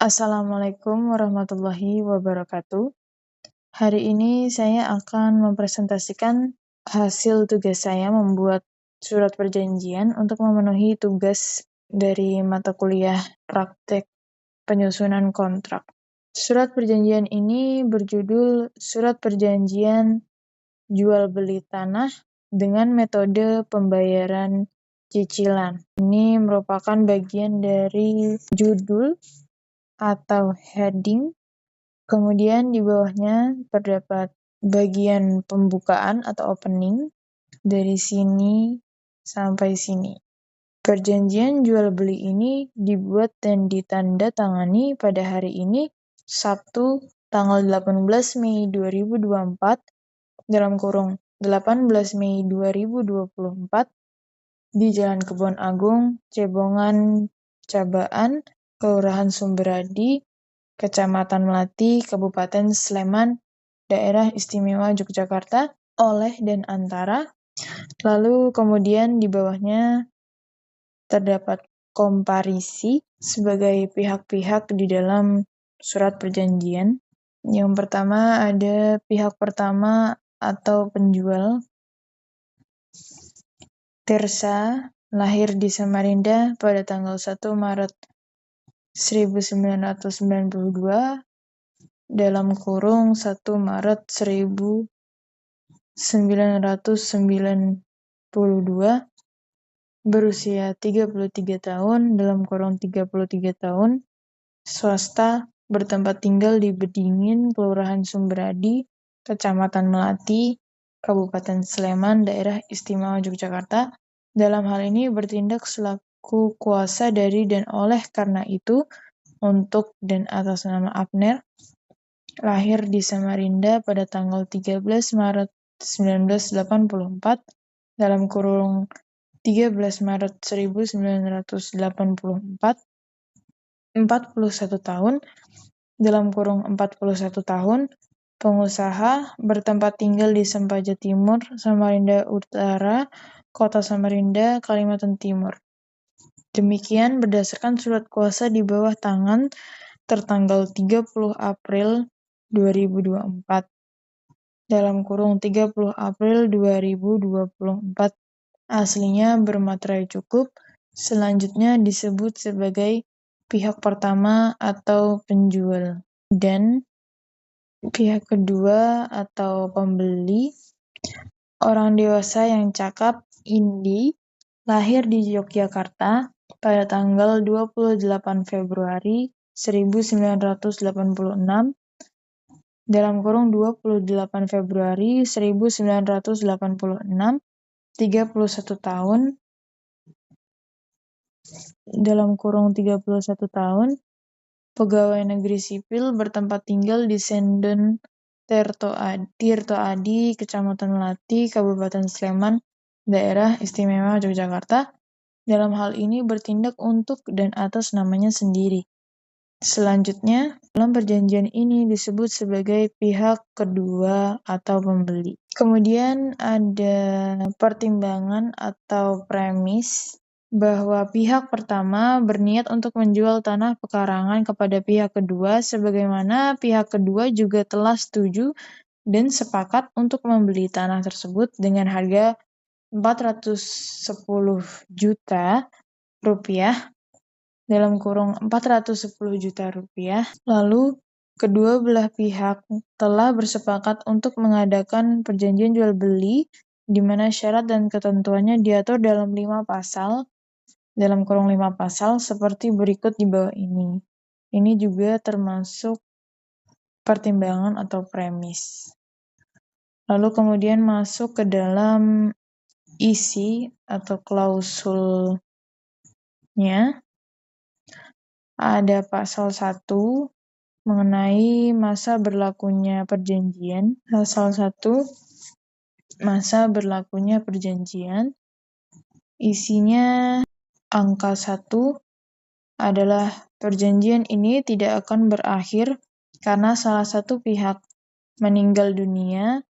Assalamualaikum warahmatullahi wabarakatuh. Hari ini saya akan mempresentasikan hasil tugas saya membuat surat perjanjian untuk memenuhi tugas dari mata kuliah praktek penyusunan kontrak. Surat perjanjian ini berjudul Surat Perjanjian Jual Beli Tanah dengan metode pembayaran cicilan. Ini merupakan bagian dari judul atau heading. Kemudian di bawahnya terdapat bagian pembukaan atau opening dari sini sampai sini. Perjanjian jual beli ini dibuat dan ditandatangani pada hari ini, Sabtu tanggal 18 Mei 2024 dalam kurung 18 Mei 2024 di Jalan Kebon Agung, Cebongan, Cabaan, Kelurahan Sumberadi, Kecamatan Melati, Kabupaten Sleman, Daerah Istimewa Yogyakarta, oleh dan antara. Lalu kemudian di bawahnya terdapat komparisi sebagai pihak-pihak di dalam surat perjanjian. Yang pertama ada pihak pertama atau penjual. Tirsa lahir di Samarinda pada tanggal 1 Maret 1992 dalam kurung 1 Maret 1992 berusia 33 tahun dalam kurung 33 tahun, swasta, bertempat tinggal di Bedingin, Kelurahan Sumberadi, Kecamatan Melati, Kabupaten Sleman, Daerah Istimewa Yogyakarta. Dalam hal ini bertindak selaku kuasa dari dan oleh karena itu untuk dan atas nama Abner, lahir di Samarinda pada tanggal 13 Maret 1984 dalam kurung 13 Maret 1984, 41 tahun, dalam kurung 41 tahun, pengusaha, bertempat tinggal di Sempaja Timur, Samarinda Utara, Kota Samarinda, Kalimantan Timur. Demikian berdasarkan surat kuasa di bawah tangan tertanggal 30 April 2024 dalam kurung 30 April 2024 aslinya bermaterai cukup, selanjutnya disebut sebagai pihak pertama atau penjual, dan pihak kedua atau pembeli, orang dewasa yang cakap, Indi, lahir di Yogyakarta pada tanggal 28 Februari 1986 dalam kurung 28 Februari 1986, 31 tahun, dalam kurung 31 tahun, pegawai negeri sipil bertempat tinggal di Senden Tirto Adi, Kecamatan Melati, Kabupaten Sleman, Daerah Istimewa Yogyakarta. Dalam hal ini bertindak untuk dan atas namanya sendiri. Selanjutnya, dalam perjanjian ini disebut sebagai pihak kedua atau pembeli. Kemudian ada pertimbangan atau premis bahwa pihak pertama berniat untuk menjual tanah pekarangan kepada pihak kedua, sebagaimana pihak kedua juga telah setuju dan sepakat untuk membeli tanah tersebut dengan harga 410 juta rupiah dalam kurung 410 juta rupiah. Lalu kedua belah pihak telah bersepakat untuk mengadakan perjanjian jual beli di mana syarat dan ketentuannya diatur dalam 5 pasal dalam kurung 5 pasal seperti berikut di bawah ini. Ini juga termasuk pertimbangan atau premis. Lalu kemudian masuk ke dalam isi atau klausulnya. Ada pasal 1 mengenai masa berlakunya perjanjian. Pasal 1 masa berlakunya perjanjian. Isinya angka 1 adalah perjanjian ini tidak akan berakhir karena salah satu pihak meninggal dunia,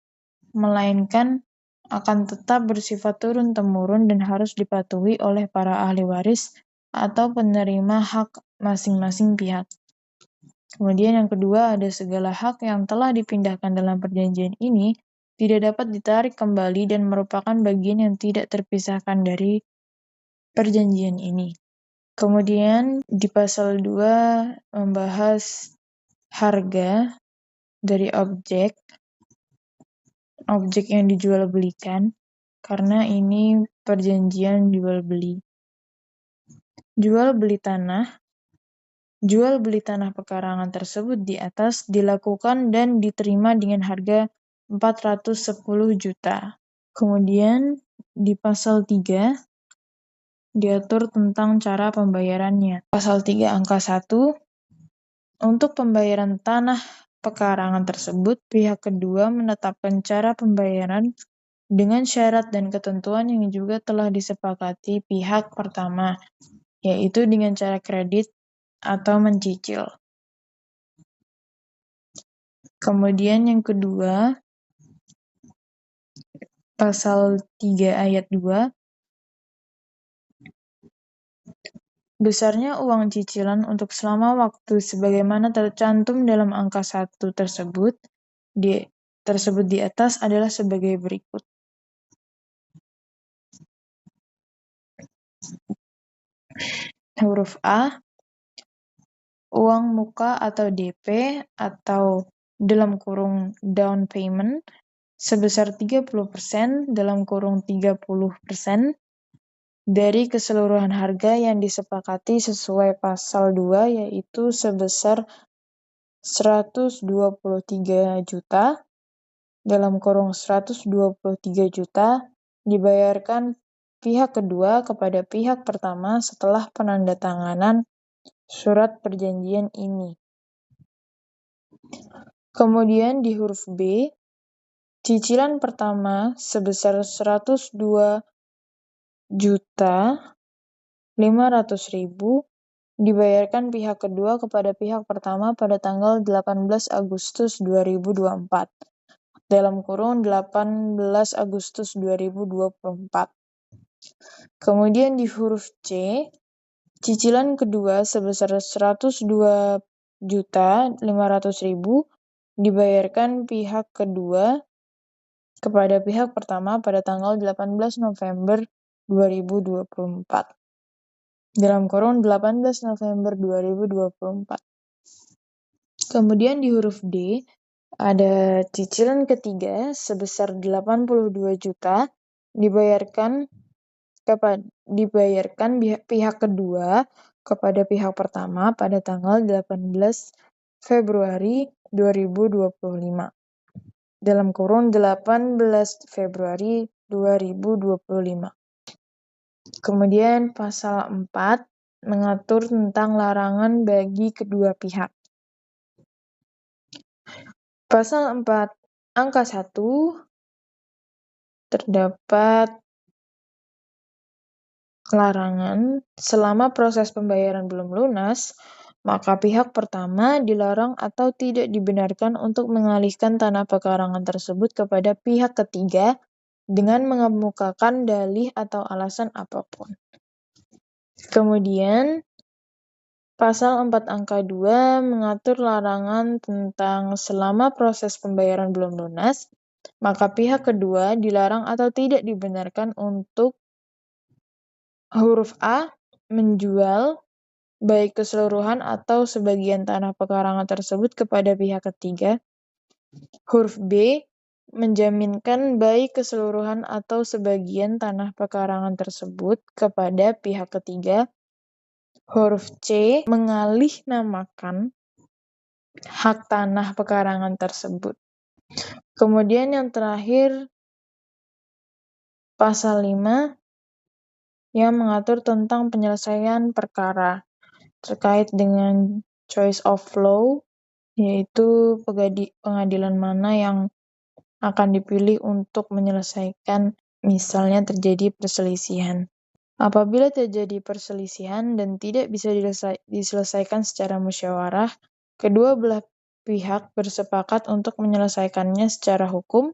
melainkan akan tetap bersifat turun-temurun dan harus dipatuhi oleh para ahli waris atau penerima hak masing-masing pihak. Kemudian yang kedua, ada segala hak yang telah dipindahkan dalam perjanjian ini tidak dapat ditarik kembali dan merupakan bagian yang tidak terpisahkan dari perjanjian ini. Kemudian di pasal 2 membahas harga dari objek yang dijual belikan, karena ini perjanjian jual beli. Jual beli tanah pekarangan tersebut di atas dilakukan dan diterima dengan harga 410 juta. Kemudian di pasal 3 diatur tentang cara pembayarannya. Pasal 3 angka 1, untuk pembayaran tanah pekarangan tersebut, pihak kedua menetapkan cara pembayaran dengan syarat dan ketentuan yang juga telah disepakati pihak pertama, yaitu dengan cara kredit atau mencicil. Kemudian yang kedua, pasal 3 ayat 2, besarnya uang cicilan untuk selama waktu sebagaimana tercantum dalam angka 1 tersebut di atas adalah sebagai berikut. Huruf A, uang muka atau DP atau dalam kurung down payment sebesar 30% dalam kurung 30% dari keseluruhan harga yang disepakati sesuai pasal 2, yaitu sebesar 123 juta dalam kurung 123 juta dibayarkan pihak kedua kepada pihak pertama setelah penandatanganan surat perjanjian ini. Kemudian di huruf B, cicilan pertama sebesar 102 juta 500.000 dibayarkan pihak kedua kepada pihak pertama pada tanggal 18 Agustus 2024 dalam kurung 18 Agustus 2024. Kemudian di huruf C, cicilan kedua sebesar 102 juta 500.000 dibayarkan pihak kedua kepada pihak pertama pada tanggal 18 November 2024 dalam kurung 18 November 2024. Kemudian di huruf D ada cicilan ketiga sebesar 82 juta dibayarkan pihak kedua kepada pihak pertama pada tanggal 18 Februari 2025 dalam kurung 18 Februari 2025. Kemudian pasal 4 mengatur tentang larangan bagi kedua pihak. Pasal 4 angka 1 terdapat larangan selama proses pembayaran belum lunas, maka pihak pertama dilarang atau tidak dibenarkan untuk mengalihkan tanah pekarangan tersebut kepada pihak ketiga dengan mengemukakan dalih atau alasan apapun. Kemudian pasal 4 angka 2 mengatur larangan tentang selama proses pembayaran belum lunas, maka pihak kedua dilarang atau tidak dibenarkan untuk huruf A, menjual baik keseluruhan atau sebagian tanah pekarangan tersebut kepada pihak ketiga. Huruf B, menjaminkan baik keseluruhan atau sebagian tanah pekarangan tersebut kepada pihak ketiga. Huruf C, mengalih-namakan hak tanah pekarangan tersebut. Kemudian yang terakhir, pasal 5 yang mengatur tentang penyelesaian perkara terkait dengan choice of law, yaitu pengadilan mana yang akan dipilih untuk menyelesaikan misalnya terjadi perselisihan. Apabila terjadi perselisihan dan tidak bisa diselesaikan secara musyawarah, kedua belah pihak bersepakat untuk menyelesaikannya secara hukum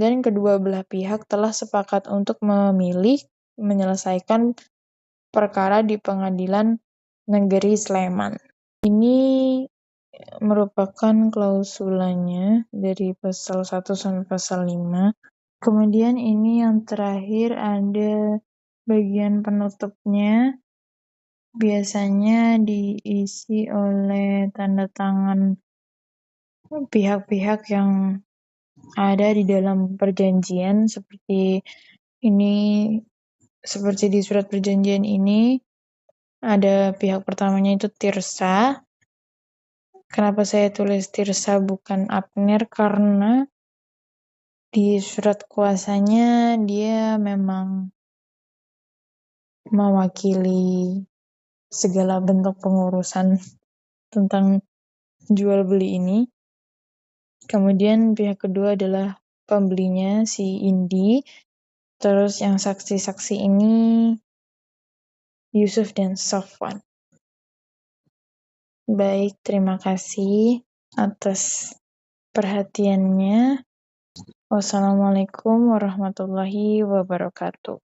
dan kedua belah pihak telah sepakat untuk memilih menyelesaikan perkara di Pengadilan Negeri Sleman. Ini merupakan klausulanya dari pasal 1 sampai pasal 5. Kemudian ini yang terakhir ada bagian penutupnya, biasanya diisi oleh tanda tangan pihak-pihak yang ada di dalam perjanjian seperti di surat perjanjian ini ada pihak pertamanya itu Tirsa. Kenapa saya tulis Tirsa bukan Abner? Karena di surat kuasanya dia memang mewakili segala bentuk pengurusan tentang jual beli ini. Kemudian pihak kedua adalah pembelinya si Indi. Terus yang saksi-saksi ini Yusuf dan Safwan. Baik, terima kasih atas perhatiannya. Wassalamualaikum warahmatullahi wabarakatuh.